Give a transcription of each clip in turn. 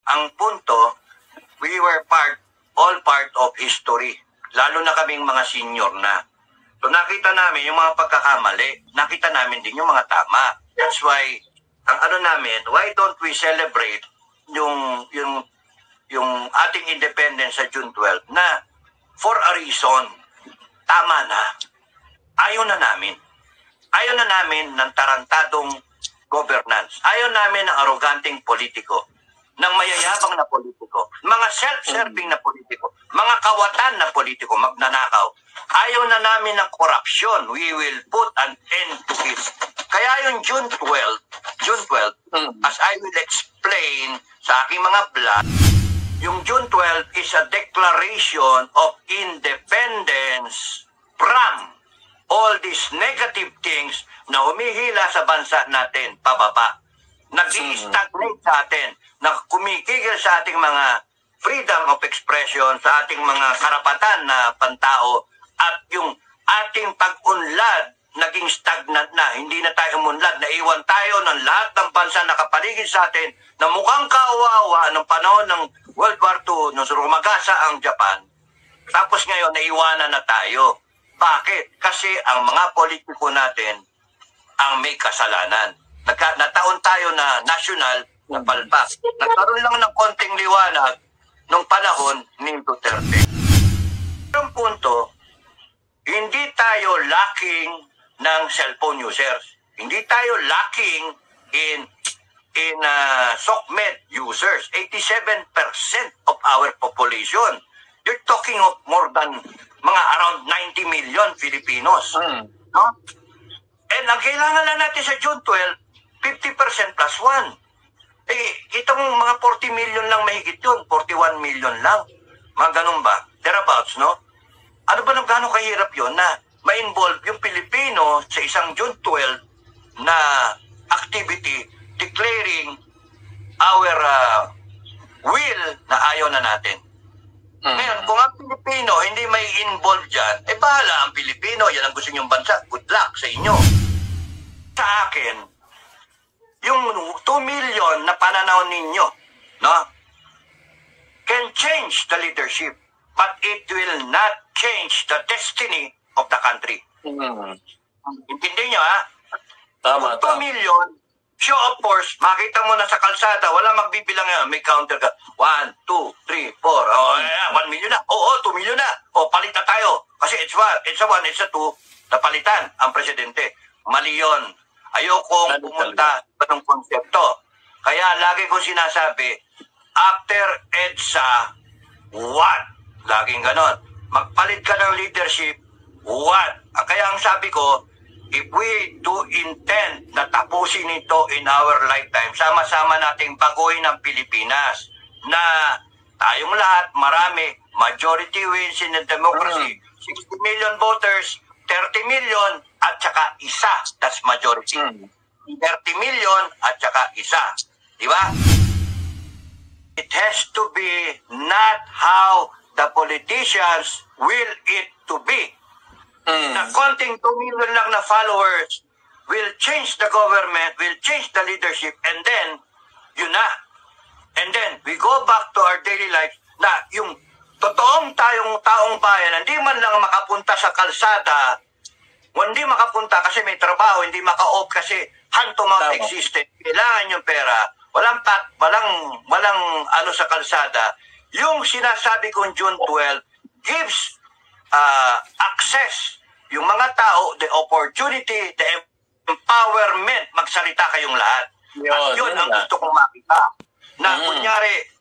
Ang punto, we were all part of history. Lalo na kaming mga senior na. So nakita namin yung mga pagkakamali. Nakita namin din yung mga tama. That's why, ang ano namin, why don't we celebrate yung ating independence sa June 12 na for a reason, tama na. Ayaw na namin. Ayaw na namin ng tarantadong governance. Ayaw namin ng arroganting politiko, ng mayayabang na politiko, mga self-serving na politiko, mga kawatan na politiko, magnanakaw. Ayaw na namin ng corruption. We will put an end to it. Kaya yung June 12, as I will explain sa aking mga vlog, yung June 12 is a declaration of independence from all these negative things na humihila sa bansa natin pababa. Nag-i-stagnate sa atin, na kumikigil sa ating mga freedom of expression, sa ating mga karapatan na pantao, at yung ating pag-unlad naging stagnant na, hindi na tayo umunlad, naiwan tayo ng lahat ng bansa na kapaligid sa atin na mukhang kawawa ng panahon ng World War II nung rumagasa ang Japan. Tapos ngayon, naiwanan na tayo. Bakit? Kasi ang mga politiko natin ang may kasalanan. Nataon tayo na national na palpak. Nagkaroon lang ng konting liwanag nung panahon ni Duterte. Ang punto, hindi tayo lacking ng cellphone users. Hindi tayo lacking in SOCMED users. 87% of our population. You're talking of more than mga around 90 million Filipinos. No? And ang kailangan lang natin sa June 12, 50% plus 1. Itong mga 40 million lang mahigit yun. 41 million lang. Mga ganun ba? Thereabouts, no? Ano ba nang gano'ng kahirap yun na ma-involve yung Pilipino sa isang June 12 na activity declaring our will na ayaw na natin. Ngayon, kung ang Pilipino hindi may involve dyan, bahala ang Pilipino, yan ang gusto niyong bansa, good luck sa inyo. Sa akin, yung 2 million na pananaw ninyo, no, can change the leadership, but it will not change the destiny of the country. Intindi nyo, ha? Tama, 2 million, show of force, makita mo na sa kalsada, wala magbibilang yan, may counter ka. 1, 2, 3, 4, 1 million na. Oo, 2 million na. O, palit na tayo. Kasi it's a 1, it's a 2, napalitan ang presidente. Mali yun. Ayokong pumunta sa ng konsepto. Kaya lagi kong sinasabi, after EDSA, what? Laging ganon. Magpalit ka ng leadership, what? Kaya ang sabi ko, if we do intend na tapusin ito in our lifetime, sama-sama nating baguhin ang Pilipinas na tayong lahat, marami, majority wins in the democracy, 60 million voters, 30 million at saka isa, that's majority. 30 million at saka isa. Di ba? It has to be not how the politicians will it to be. Na konting 2 million lang na followers will change the government, will change the leadership, and then, yun na. And then, we go back to our daily life na yung totoong taong bayan, hindi man lang makapunta sa kalsada, hindi makapunta kasi may trabaho, hindi maka-off kasi hand-to-mouth existent. Kailangan yung pera, walang ano sa kalsada. Yung sinasabi kong June 12 gives access yung mga tao, the opportunity, the empowerment, magsalita kayong lahat. At yun ang gusto kong makita. Na kunyari,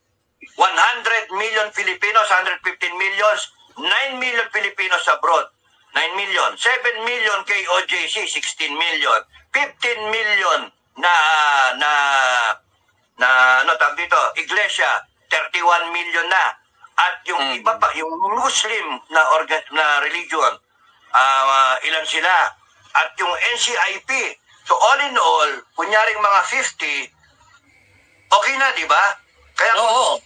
100 million Filipinos, 115 millions, 9 million Filipinos abroad, 9 million, 7 million kay OJC, 16 million, 15 million na ano tawag dito, Iglesia, 31 million na. At yung iba pa, yung Muslim na religion, ilan sila? At yung NCIP. So all in all, kunyaring mga 50, okay na, di ba? Kaya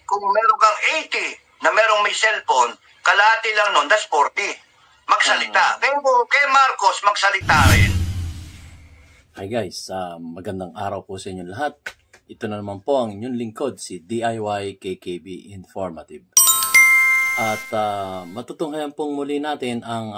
kung meron kang 80 na merong may cellphone, kalahati lang nun, that's 40. Magsalita. Kay Marcos, magsalita rin. Hi guys, magandang araw po sa inyo lahat. Ito na naman po ang inyong lingkod, si DIY KKB Informative. At matutunghayan pong muli natin ang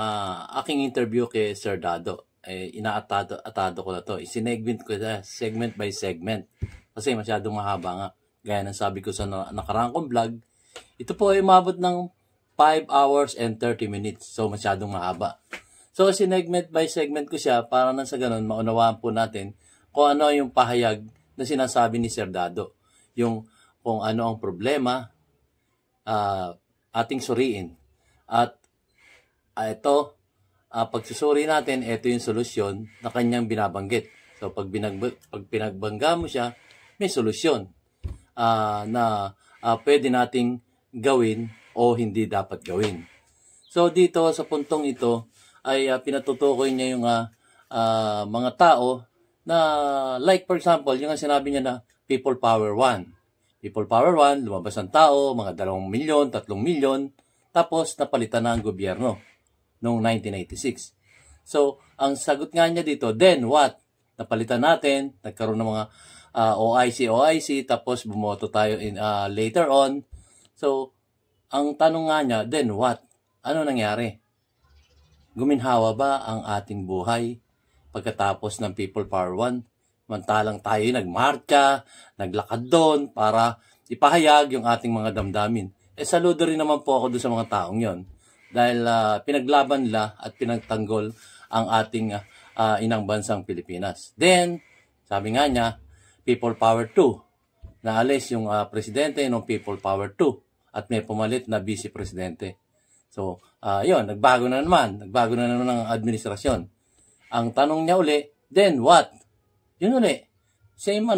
aking interview kay Sir Dado. Inaatado ko na to. Isinegment ko na segment by segment. Kasi masyadong mahaba nga. Gaya ng sabi ko sa nakarang kong vlog, ito po ay umabot ng 5 hours and 30 minutes. So masyadong mahaba. So sinegment by segment ko siya para nang sa ganun maunawaan po natin kung ano yung pahayag na sinasabi ni Sir Dado. Yung kung ano ang problema, ating suriin. At ito, pagsusuri natin, ito yung solusyon na kanyang binabanggit. So pag pinagbangga mo siya, may solusyon na pwede nating gawin o hindi dapat gawin. So dito sa puntong ito ay pinatutukoy niya yung mga tao na like for example, yung sinabi niya na People Power 1. People Power 1, lumabas ang tao, mga 2 milyon, 3 milyon, tapos napalitan na ang gobyerno noong 1986. So, ang sagot nga niya dito, then what? Napalitan natin, nagkaroon ng mga OIC, tapos bumoto tayo later on. So, ang tanong nga niya, then what? Ano nangyari? Guminhawa ba ang ating buhay pagkatapos ng People Power 1? Mantalang tayo nagmarka, naglakad doon para ipahayag yung ating mga damdamin. Saludo rin naman po ako doon sa mga taong yon. Dahil pinaglaban nila at pinagtanggol ang ating inang bansang Pilipinas. Then, sabi nga niya, People Power 2. Naalis yung presidente ng People Power 2 at may pumalit na vice presidente. So, yun, nagbago na naman ang administrasyon. Ang tanong niya uli, then what? Yun uli. Same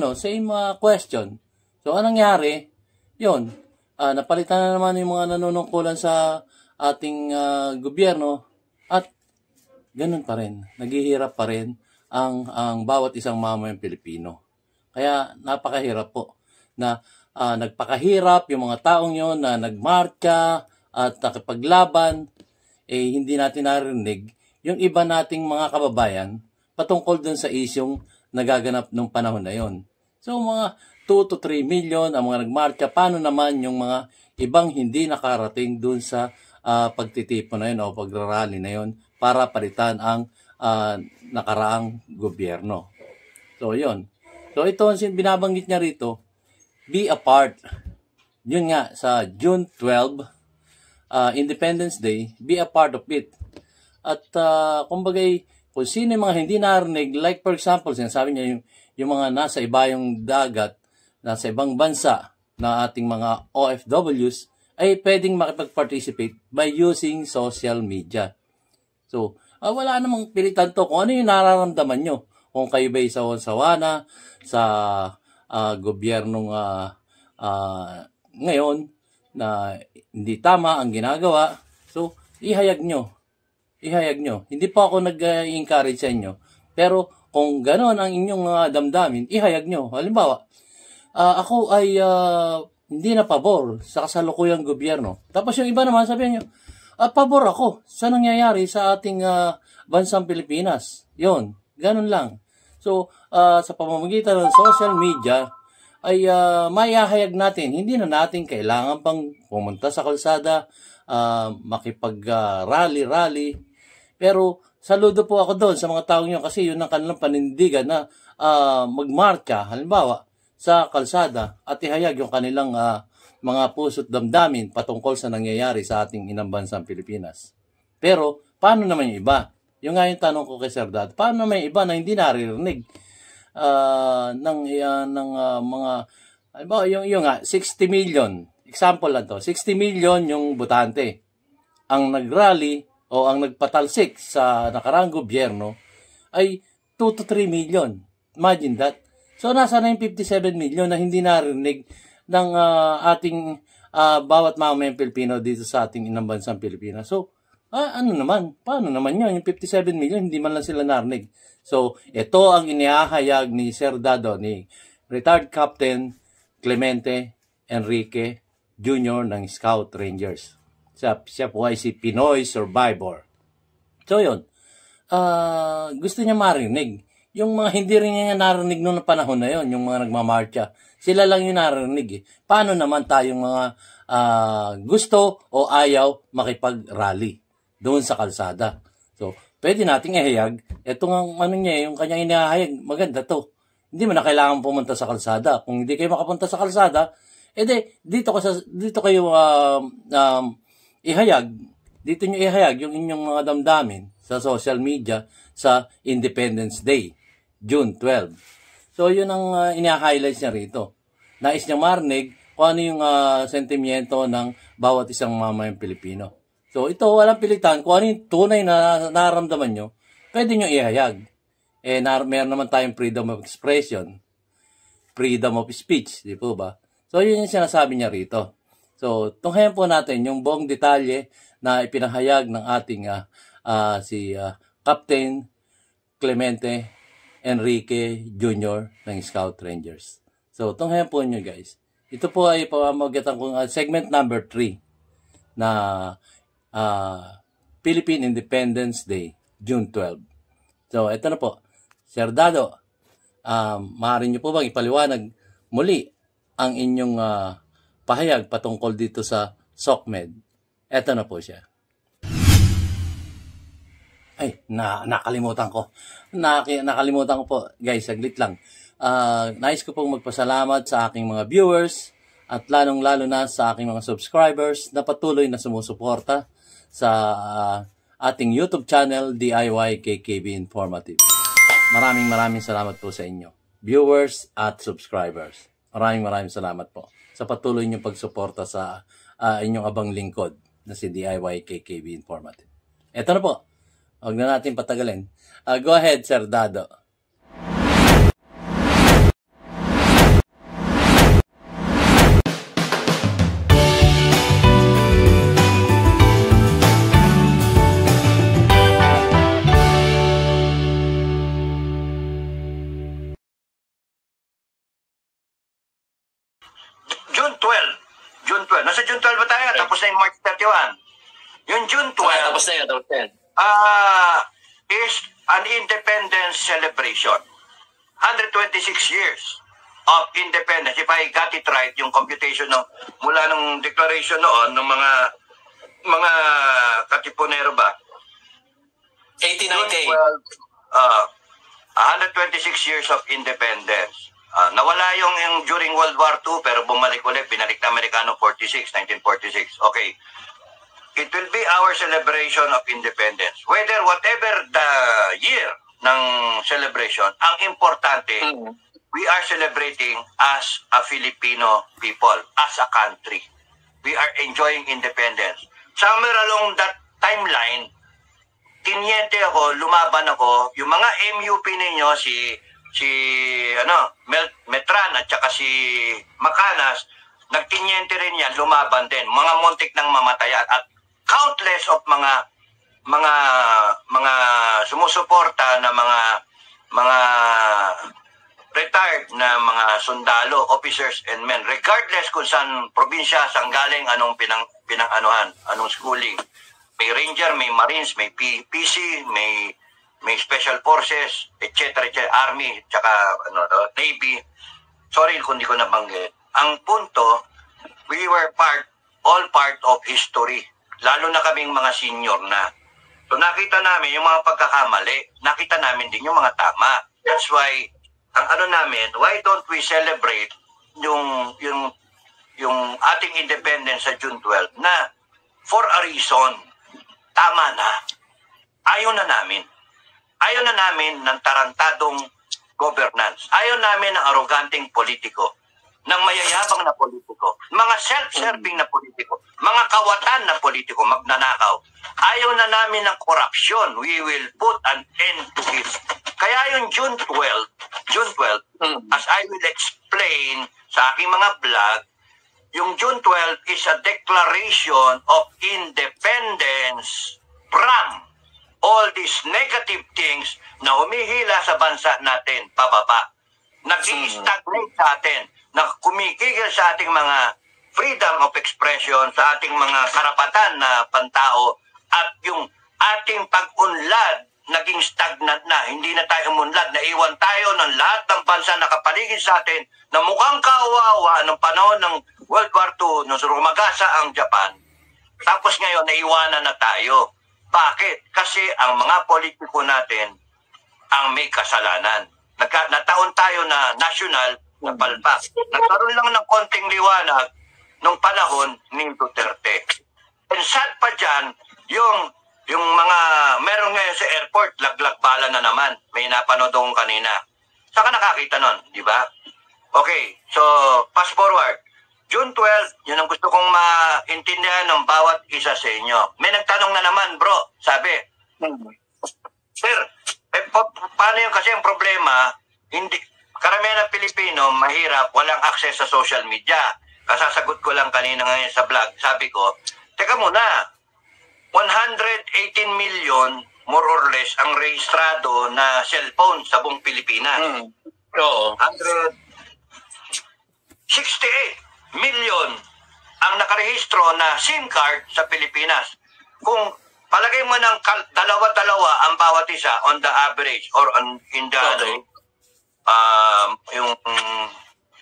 question. So, anong nangyari? Yun, napalitan na naman yung mga nanunungkulan sa ating gobyerno at ganun pa rin. Naghihirap pa rin ang bawat isang mamamayang Pilipino. Kaya napakahirap po na nagpakahirap yung mga taong yon na nagmarka at nakipaglaban, hindi natin narinig yung iba nating mga kababayan patungkol dun sa isyong nagaganap nung panahon na yon. So mga 2 to 3 million ang mga nagmarka. Paano naman yung mga ibang hindi nakarating dun sa pagtitipon na yun o pagrarally na yun para palitan ang nakaraang gobyerno. So yun. So ito ang binabanggit niya rito, be a part. Yun nga, sa June 12, Independence Day, be a part of it. At kumbagay, kung sino yung mga hindi narinig, like for example, sinasabi niya yung mga nasa ibayong dagat, nasa ibang bansa na ating mga OFWs, ay pwedeng makipag-participate by using social media. So, wala namang pilitan to kung ano yung nararamdaman nyo. Kung kayo ba'y sawan-sawa na sa gobyernong ngayon na hindi tama ang ginagawa, so ihayag nyo. Hindi pa ako nag-encourage sa inyo. Pero kung gano'n ang inyong damdamin, ihayag nyo. Halimbawa, ako ay hindi na pabor sa kasalukuyang gobyerno. Tapos yung iba naman sabihin nyo, pabor ako sa nangyayari sa ating bansang Pilipinas. Yun, ganun lang. So, sa pamamagitan ng social media, ay maihahayag natin. Hindi na natin kailangan pang pumunta sa kalsada, makipag-rally. Pero saludo po ako doon sa mga taong yun kasi yun ang kanilang panindigan na magmarka, halimbawa, sa kalsada at ihayag yung kanilang mga puso't damdamin patungkol sa nangyayari sa ating inang bansang Pilipinas. Pero, paano naman yung iba? Yung nga yung tanong ko kay Sir Dad, paano naman yung iba na hindi naririnig ng mga, halimbawa, yung 60 million, example lang to, 60 million yung botante. Ang nagrally o ang nagpatalsik sa nakaraang gobyerno ay 2 to 3 million. Imagine that. So, nasa na yung 57 million na hindi narinig ng ating bawat mamamayang Pilipino dito sa ating inang bansang Pilipinas. So, ano naman? Paano naman yun? Yung 57 million, hindi man lang sila narinig. So, ito ang inihahayag ni Sir Dado, ni retired Captain Clemente Enrique Jr. ng Scout Rangers. Siya po ay si Pinoy Survivor. So, yun. Gusto niya marinig yung mga hindi rin niya narinig noong panahon na yon, yung mga nagmamarcha. Sila lang yung narinig eh. Paano naman tayong mga gusto o ayaw makipag-rally doon sa kalsada? So, pwede nating ihayag. Ito nga ano niya, yung kanyang inihahayag, maganda to. Hindi mo na kailangan pumunta sa kalsada. Kung hindi kayo makapunta sa kalsada, dito kayo ihayag. Dito nyo ihayag yung inyong mga damdamin sa social media sa Independence Day, June 12. So, yun ang ina-highlight niya rito. Nais niyang marinig kung ano yung sentimiento ng bawat isang mamayang Pilipino. So, ito, walang pilitan. Kung ano yung tunay na nararamdaman nyo, pwede nyo ihayag. Meron naman tayong freedom of expression, freedom of speech, di po ba? So, yun yung sinasabi niya rito. So, tunghayan po natin yung buong detalye na ipinahayag ng ating si Captain Clemente Enrique Jr. ng Scout Rangers. So, tunghayan po nyo guys. Ito po ay pamamagitan kong segment number 3 na Philippine Independence Day, June 12. So, ito na po. Sir Dado, maaari nyo po bang ipaliwanag muli ang inyong pahayag patungkol dito sa SOCMED? Ito na po siya. Ay, nakalimutan ko. Nakalimutan ko po. Guys, saglit lang. Nais ko pong magpasalamat sa aking mga viewers at lalong-lalo na sa aking mga subscribers na patuloy na sumusuporta sa ating YouTube channel, DIY KKB Informative. Maraming salamat po sa inyo, viewers at subscribers. Maraming salamat po sa patuloy niyong pagsuporta sa inyong abang lingkod na si DIY KKB Informative. Ito na po. Huwag na natin patagalin. Go ahead, Sir Dado. June 12. Nasa June 12 ba tayo? Okay. Tapos na yung March 31. Yung June 12. Tapos na yun. Is an independence celebration. 126 years of independence. If I got it right, yung computation mula nung declaration noon ng mga katipunero ba? 1898. 126 years of independence. Nawala yung during World War II pero bumalik ulit, binalik na Amerikano 1946. Okay. It will be our celebration of independence. Whatever the year ng celebration, ang importante, we are celebrating as a Filipino people, as a country. We are enjoying independence. Somewhere along that timeline, tinyente ako, lumaban ako, yung mga MUP ninyo, si Metran at saka si Macanas, nagtinyente rin yan, lumaban din. Mga muntik ng mamatayan at countless of mga sumusuporta na mga retired na mga sundalo, officers and men, regardless kung saan probinsya, saan galing, anong anong schooling. May Ranger, may Marines, may PC, may Special Forces, etc., Army, tsaka Navy. Sorry kung di ko nabanggit. Ang punto, we were all part of history. Lalo na kaming mga senior na. So nakita namin yung mga pagkakamali, nakita namin din yung mga tama. That's why, why don't we celebrate yung ating independence sa June 12 na for a reason, tama na. Ayaw na namin ng tarantadong governance. Ayaw namin ng arroganting politiko, ng mayayabang na politiko, mga self-serving na politiko, mga kawatan na politiko, magnanakaw. Ayaw na namin ng korupsyon. We will put an end to it. Kaya yung June 12, as I will explain sa aking mga vlog, yung June 12 is a declaration of independence from all these negative things na humihila sa bansa natin pababa. Nag-i-stagnate sa atin, na kumikigil sa ating mga freedom of expression, sa ating mga karapatan na pantao, at yung ating pag-unlad naging stagnant na, hindi na tayo umunlad, naiwan tayo ng lahat ng bansa na kapaligid sa atin na mukhang kawawa ng panahon ng World War II nung rumagasa ang Japan. Tapos ngayon, naiwanan na tayo. Bakit? Kasi ang mga politiko natin ang may kasalanan. Nataon tayo na national na palpak. Nagkaroon lang ng konting liwanag nung panahon ni Duterte. And sad pa dyan, yung mga meron ngayon sa airport, laglag bala na naman. May napanood akong kanina. Saan ka nakakita nun, di ba? Okay, so fast forward. June 12, yun ang gusto kong maintindihan ng bawat isa sa inyo. May nagtanong na naman, bro. Sabi, Sir, paano yun? Kasi ang problema, hindi, karamihan ng Pilipino, mahirap, walang access sa social media. Kasasagot ko lang kanina ngayon sa vlog. Sabi ko, teka muna, 118 million, more or less, ang rehistrado na cellphone sa buong Pilipinas. Oo. 168 million ang nakarehistro na SIM card sa Pilipinas. Kung palagay mo ng dalawa-dalawa ang bawat isa on the average or in the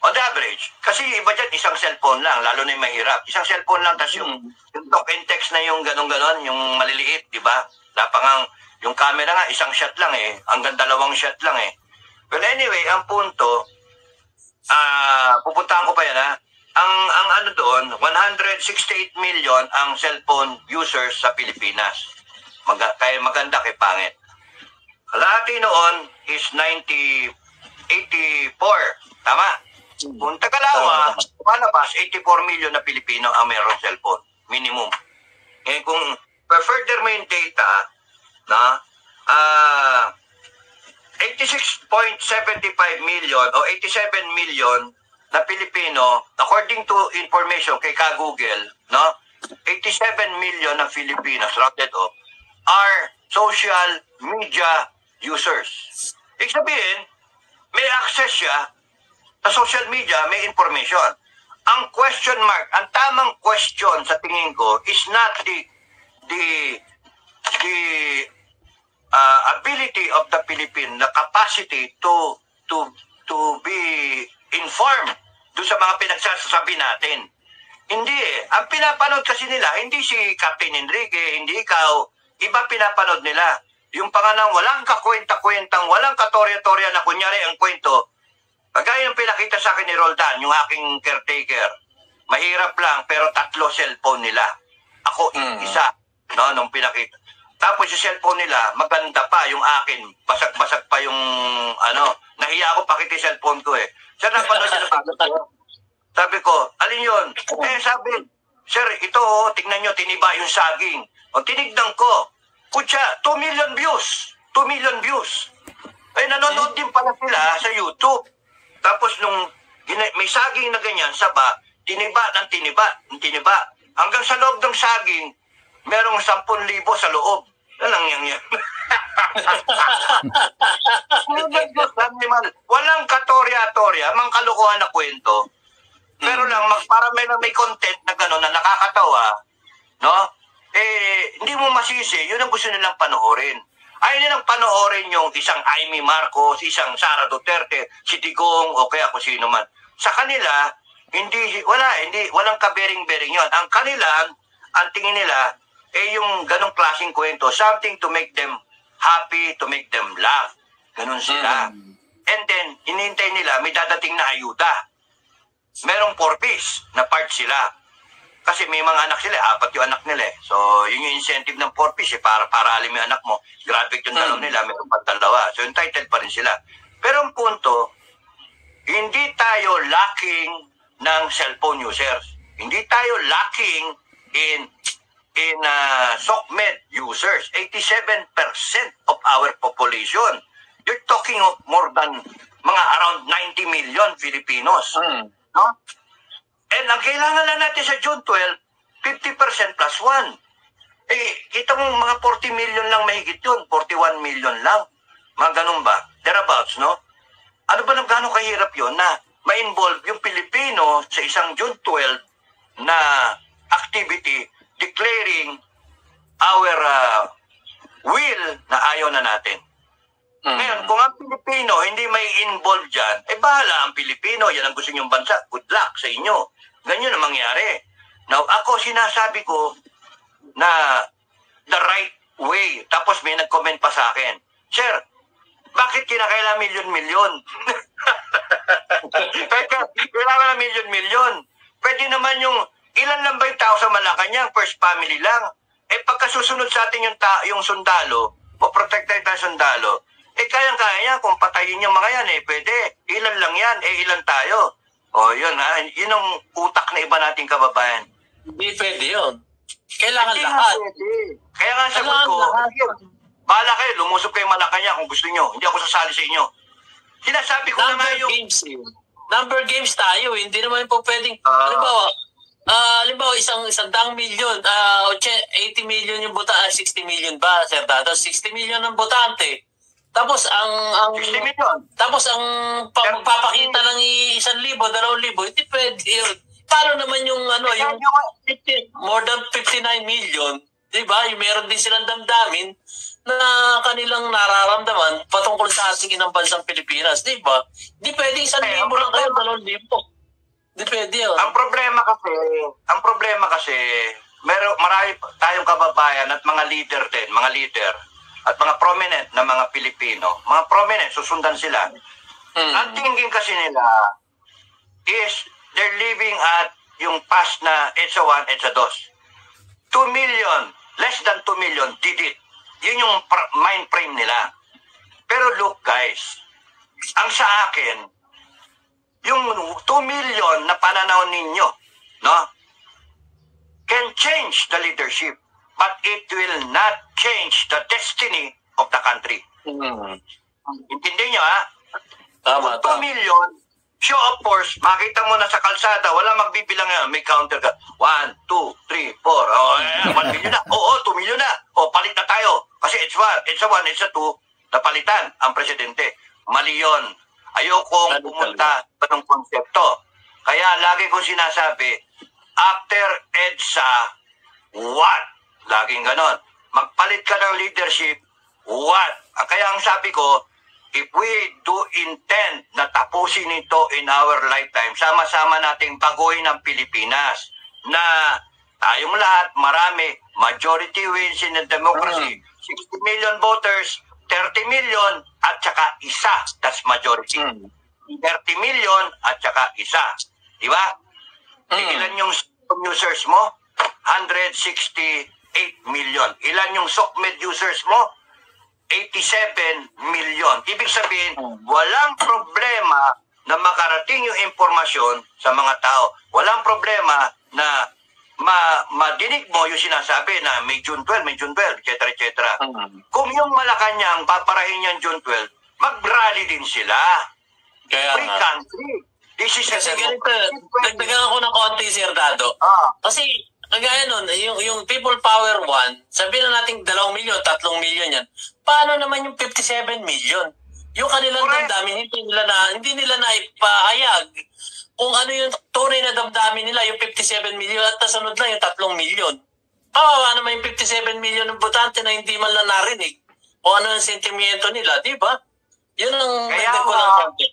on the average, kasi iba dyan isang cellphone lang, lalo na yung mahirap. Isang cellphone lang, tapos yung talk and text na yung ganon-ganon, yung maliliit, di ba? Dapangang yung camera nga, isang shot lang hanggang 2 shot lang Well, anyway, ang punto, pupuntahan ko pa yan ang ano doon, 168 million ang cellphone users sa Pilipinas. Kaya maganda kay pangit. Kalahati noon is 84. Tama? Kung tagalawa, palabas, 84 million na Pilipino ang mayroong cellphone. Minimum. Kung further mo yung data, 86.75 million o 87 million na Pilipino, according to information kay Google, 87 million na Filipinos, rounded off, are social media users. Ibig sabihin, may access siya sa social media, may information. Ang question mark, ang tamang question sa tingin ko is not the ability of the Philippine, the capacity to be informed doon sa mga pinagsasabi natin. Hindi Ang pinapanood kasi nila, hindi si Captain Enrique, hindi ikaw, iba pinapanood nila. Yung panganang walang kakwenta-kwentang, walang katorya-torya na kunyari ang kwento, kagaya yung pinakita sa akin ni Roldan, yung aking caretaker. Mahirap lang, pero 3 cellphone nila. Ako, isa, nung pinakita. Tapos yung cellphone nila, maganda pa yung akin. Basag-basag pa yung, nahiya ako pakita yung cellphone ko Sir, napanood niyo na bago. Sabi ko, alin yun? Sabi, sir, ito, tingnan nyo, tiniba yung saging. O, tinignan ko. Kutsa, 2 million views. 2 million views. Nanonood din pala sila sa YouTube. Tapos nung may saging na ganyan, saba, tiniba ng tiniba. Hanggang sa loob ng saging, merong 10,000 sa loob. Walang yan. Walang katorya-torya, mang kalokohan na kwento. Pero lang, para may content na gano'n na nakakatawa, hindi mo masisi, yun ang gusto nilang panoorin. Ayaw nilang panoorin yung isang Amy Marcos, isang Sara Duterte, si Digong, o kaya kung sino man. Sa kanila, walang kabering-bering yon. Ang kanila, ang tingin nila, yung ganong klaseng kwento, something to make them happy, to make them laugh. Ganon sila. And then, hinihintay nila, may dadating na ayuda. Merong purpose na part sila. Kasi may mga anak sila, 4 yung anak nila So, yun yung incentive ng purpose para alim yung anak mo. Graduate yung 2 nila, meron pa 2. So, entitled pa rin sila. Pero ang punto, hindi tayo lacking ng cellphone users. Hindi tayo lacking in SOCMED users. 87% of our population. You're talking of more than mga around 90 million Filipinos. And ang kailangan lang natin sa June 12, 50% plus 1. Kita mo mga 40 million lang mahigit yun. 41 million lang. Mga ganun ba? Thereabouts, no? Ano ba gano'ng kahirap yun na ma-involve yung Pilipino sa isang June 12 na activity declaring our will na ayaw na natin. Ngayon, kung ang Pilipino hindi may involve dyan, bahala ang Pilipino. Yan ang gusto niyong bansa. Good luck sa inyo. Ganyan ang mangyari. Now, ako sinasabi ko na the right way. Tapos may nag-comment pa sa akin, Sir, bakit kinakailangan milyon-milyon? Kailangan na milyon-milyon. Pwede naman yung ilan lang ba yung tao sa Malacanang? First family lang. Pagkasusunod sa atin yung sundalo, o protected tayo sundalo, kayang-kaya niya kung patayin yung mga yan, pwede. Ilan lang yan, ilan tayo. Yun ha, yun ang utak na iba nating kababayan. Hindi pwede yun. Kailangan hindi lahat. Kaya nga sagot ko, bahala kayo, lumusok kayo Malacanang kung gusto nyo. Hindi ako sasali sa inyo. Sinasabi ko na nga yung... Number games tayo. Hindi naman po pwedeng... halimbawa, isang 100 million, 80 million yung botante, 60 million ba, Sir Dado? 60 million ang botante. Tapos ang 60 million. Tapos ang magpapakita ng 1,000, 2,000, hindi pwede yun. Paano naman yung yung more than 59 million, 'di ba? Yung meron din silang damdamin na kanilang nararamdaman patungkol sa ating inang bansang Pilipinas, 'di ba? Hindi pwede 1,000 lang kayo, 2,000. Hindi pwede yun. Ang problema kasi marami tayong kababayan at mga leader at mga prominent na mga Pilipino, mga prominent, susundan sila. Ang tingin kasi nila is they're living at yung past na EDSA 1, EDSA 2. 2 million, less than 2 million did it. Yun yung mind frame nila. Pero look guys, ang sa akin, yung 2 million na pananaw ninyo, no, can change the leadership, but it will not change the destiny of the country. Intindi nyo, ha? Tama, 2 million, show of force, makita mo na sa kalsada, wala magbibilang yan, may counter ka. 1, 2, 3, 4, 1 million na. 2 million na. Palit na tayo. Kasi it's 1, it's 2, napalitan ang presidente. Mali yun. Ayokong pumunta sa ng konsepto. Kaya lagi kong sinasabi, after EDSA, what? Laging ganon. Magpalit ka ng leadership, what? Kaya ang sabi ko, if we do intend na tapusin ito in our lifetime, sama-sama nating baguhin ang Pilipinas na tayong lahat, marami, majority wins in the democracy, 60 million voters, 30 million at saka isa, that's majority. 30 million at saka isa. Diba? Ilan yung users mo? 168 million. Ilan yung SOCMED users mo? 87 million. Ibig sabihin, walang problema na makarating yung impormasyon sa mga tao. Walang problema na madinig mo yung sinasabi na may June 12, etc. Kung yung Malacanang paparahin yan June 12, mag-rally din sila. Kaya Free country. This is kasi ganito, dagdagan ako ng konti, Sir Dado. Kasi, kagaya nun, yung People Power 1, sabihin na natin 2 million, 3 million yan. Paano naman yung 57 million? Yung kanilang damdamin, hindi nila na ipahayag kung ano yung tunay na damdamin nila, yung 57 million at nasunod lang yung 3 million. Kawawa naman yung 57 million ng botante na hindi man lang narinig kung ano yung sentimiento nila, di ba? Yun ang dagdag ko ng konti.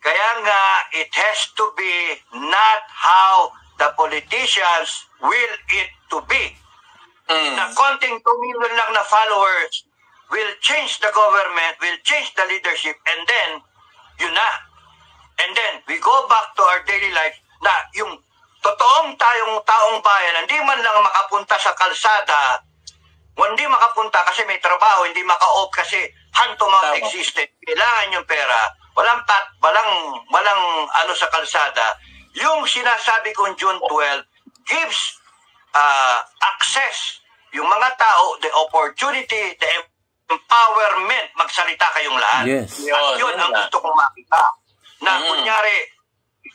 Kaya nga, it has to be not how the politicians will it to be. Na konting 2 million lang na followers will change the government, will change the leadership, and then, yun na. And then, we go back to our daily life na yung totoong taong bayan, hindi man lang makapunta sa kalsada, hindi makapunta kasi may trabaho, hindi maka-off kasi hand-to-mouth existed. Kailangan yung pera. Walang ano sa kalsada. Yung sinasabi kong June 12 gives access yung mga tao, the opportunity, the empowerment, magsalita kayong lahat. Yes. At yun ang gusto kong makita. Na kunyari,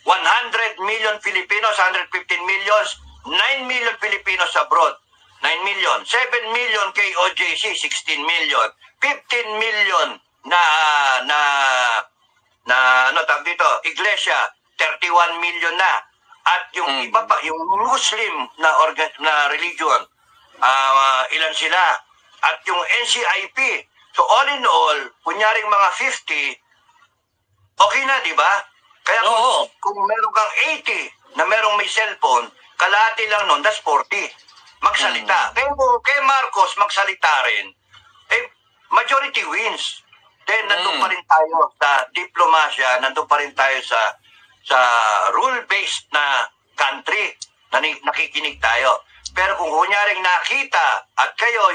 100 million Filipinos, 115 millions, 9 million Filipinos abroad, 9 million, 7 million kay OJC, 16 million, 15 million ano tawag dito, Iglesia, 31 million na. At yung iba pa, yung Muslim na religion, ilan sila? at yung NCIP. So all in all, kunyaring mga 50, okay na, di ba? Kaya kung meron kang 80 na merong may cellphone, kalahati lang nun, that's 40. Magsalita. Kay Marcos, magsalita rin. Majority wins. Then, nandun pa rin tayo sa diplomasya, nandun pa rin tayo sa rule-based na country na nakikinig tayo. Pero kung kunyaring nakita at kayo,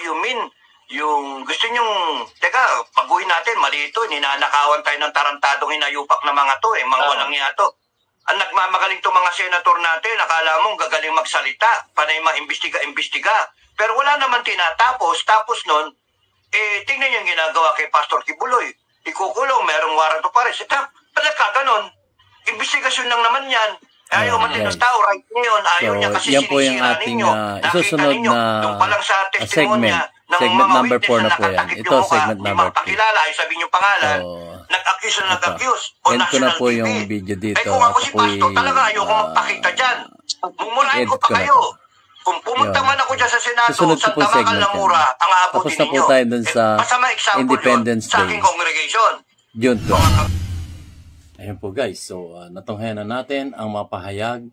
yung gusto nyong, teka, baguhin natin, mali ito, ninanakawan tayo ng tarantadong hinayupak na mga to, mga walang niya to. Ang nagmamagaling to mga senator natin, akala mong gagaling magsalita, panay maimbestiga-imbestiga. Pero wala naman tinatapos, tapos nun, tingnan yung ginagawa kay Pastor Kibuloy. Ikukulong, merong warrant of arrest. Ba't kaganon? Investigasyon lang naman yan. Ayaw matinos tao, right ngayon. Ayaw niya kasi yan po yung ating isusunod na segment number 4 na po yan. Ito segment number 3. Pakilala, ay sabihin yung pangalan. Nag-accuse na nag-accuse. End ko na po yung video dito. Kung ako si Pastor, talaga ayaw ko magpakita dyan. Mumurahin ko pa kayo. Kung pumunta man ako dyan sa Senado, sa Tamakal na mura, ang aabutin ninyo. Tapos na po tayo dun sa Independence Day. Sa aking congregation. June 12. Ayun po guys, so natunghayan na natin ang mapahayag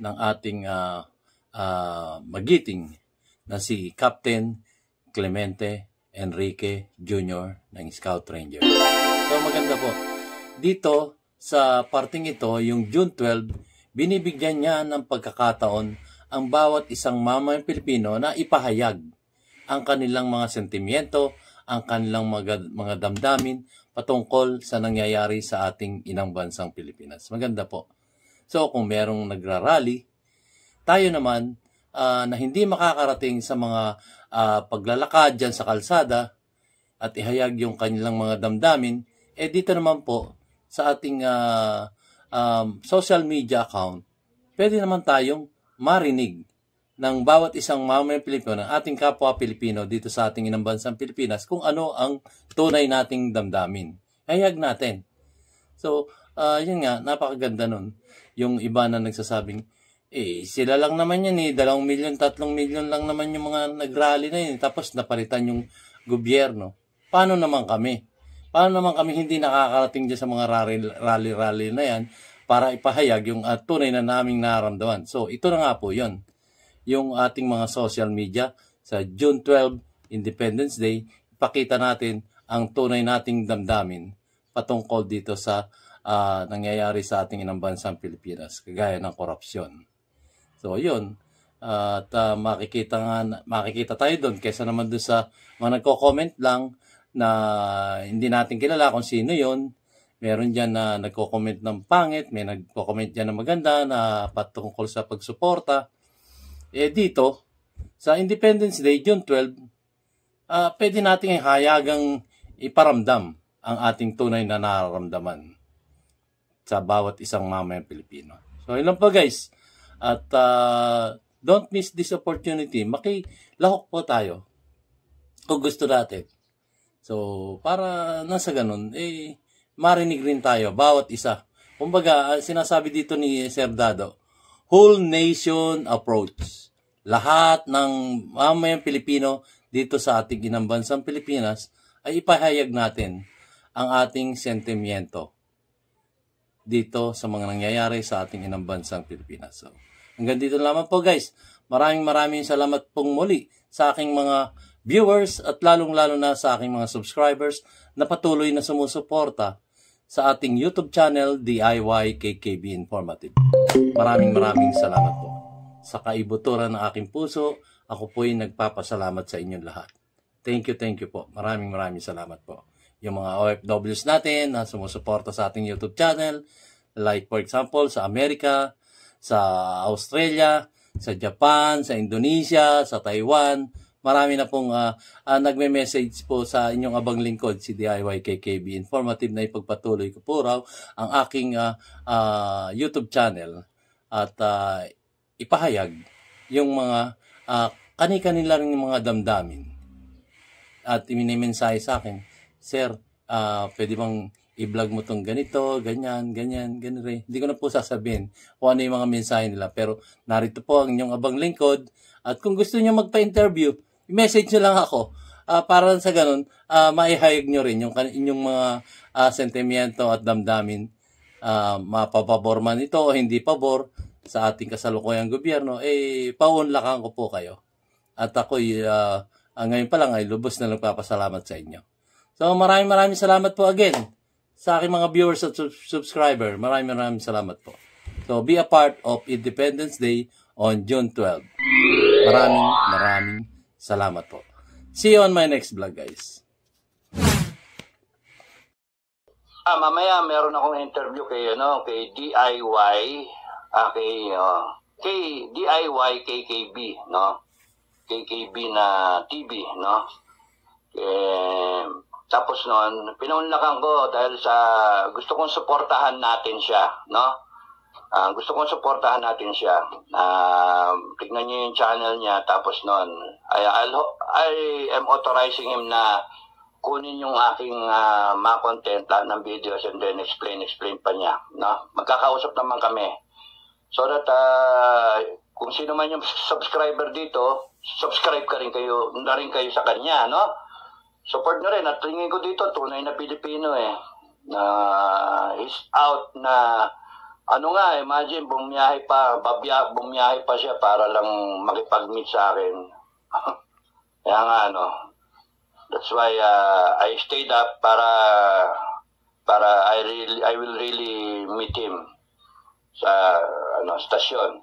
ng ating magiting na si Captain Clemente Enrique Jr. ng Scout Ranger. So maganda po. Dito sa parting ito, yung June 12, binibigyan niya ng pagkakataon ang bawat isang mamayang Pilipino na ipahayag ang kanilang mga sentimiento, ang kanilang mga damdamin patungkol sa nangyayari sa ating inang bansang Pilipinas. Maganda po. So, kung merong nagrarally, tayo naman na hindi makakarating sa mga paglalakad dyan sa kalsada at ihayag yung kanilang mga damdamin, dito naman po sa ating social media account, pwede naman tayong marinig ng bawat isang mamayang Pilipino, ng ating kapwa Pilipino dito sa ating inang bansang Pilipinas kung ano ang tunay nating damdamin. Hayag natin. So, yun nga, napakaganda nun. Yung iba na nagsasabing, sila lang naman yan 2 milyon, 3 milyon lang naman yung mga nagrally na yun. Tapos napalitan yung gobyerno. Paano naman kami? Paano naman kami hindi nakakarating dyan sa mga rally-rally na yan para ipahayag yung tunay na naming nararamdaman? So, ito na nga po yun. Yung ating mga social media sa June 12, Independence Day, ipakita natin ang tunay nating damdamin patungkol dito sa nangyayari sa ating inang bansang Pilipinas, kagaya ng korupsyon. So, yun. At makikita tayo doon kaysa naman doon sa mga nagko-comment lang na hindi natin kilala kung sino yun. Meron dyan na nagko-comment ng pangit, may nagko-comment dyan na maganda na patungkol sa pagsuporta. Dito, sa Independence Day, June 12, pwede nating hayagang iparamdam ang ating tunay na nararamdaman sa bawat isang mamayang Pilipino. So, yun lang po guys. At don't miss this opportunity. Makilahok po tayo kung gusto natin. So, para nasa ganun, marinig rin tayo, bawat isa. Kumbaga, sinasabi dito ni Sir Dado, whole nation approach. Lahat ng mamayang Pilipino dito sa ating inang bansang Pilipinas ay ipahayag natin ang ating sentimiento dito sa mga nangyayari sa ating inang bansang Pilipinas. So, hanggang dito lamang po guys. Maraming salamat pong muli sa aking mga viewers at lalong-lalo na sa aking mga subscribers na patuloy na sumusuporta sa ating YouTube channel, DIY KKB Informative. Maraming salamat po. Sa kaibuturan ng aking puso, ako po'y nagpapasalamat sa inyong lahat. Thank you po. Maraming salamat po. Yung mga OFWs natin na sumusuporta sa ating YouTube channel, like for example sa Amerika, sa Australia, sa Japan, sa Indonesia, sa Taiwan, marami na pong nagme-message po sa inyong abang lingkod, si DIY KKB Informative, na ipagpatuloy ko po raw ang aking YouTube channel at ipahayag yung mga kani-kanila rin yung mga damdamin. At imimensahe sa akin, Sir, pwede bang i-vlog mo tong ganito, ganyan rin. Hindi ko na po sasabihin kung ano yung mga mensahe nila. Pero narito po ang inyong abang lingkod. At kung gusto niyo magpa-interview, i-message nyo lang ako. para sa ganun, maihayag nyo rin yung inyong mga sentimiento at damdamin, mapapabor man ito o hindi pabor sa ating kasalukuyang gobyerno, paunlakan ko po kayo. At ako'y ngayon pa lang ay lubos na nagpapasalamat sa inyo. So maraming salamat po again sa aking mga viewers at subscriber. Maraming salamat po. So be a part of Independence Day on June 12. Maraming salamat po. See you on my next vlog, guys. Mamaya meron akong interview kay DIY, kay DIY KKB, no? KKB na TV, no? Tapos noon, pinaunlakan ko dahil sa gusto kong suportahan natin siya, no? Gusto kong suportahan natin siya. Tignan niyo yung channel niya. Tapos noon, I am authorizing him na kunin yung aking mga content ng videos and then explain pa niya, no? Magkakausap naman kami. So that kung sino man yung subscriber dito, subscribe na rin kayo sa kanya, no? Support nyo rin. At tingin ko dito, tunay na Pilipino he's out na, imagine, bumiyahe pa siya para lang makipag-meet sa akin. Kaya nga, that's why I stayed up para I will really meet him sa stasyon.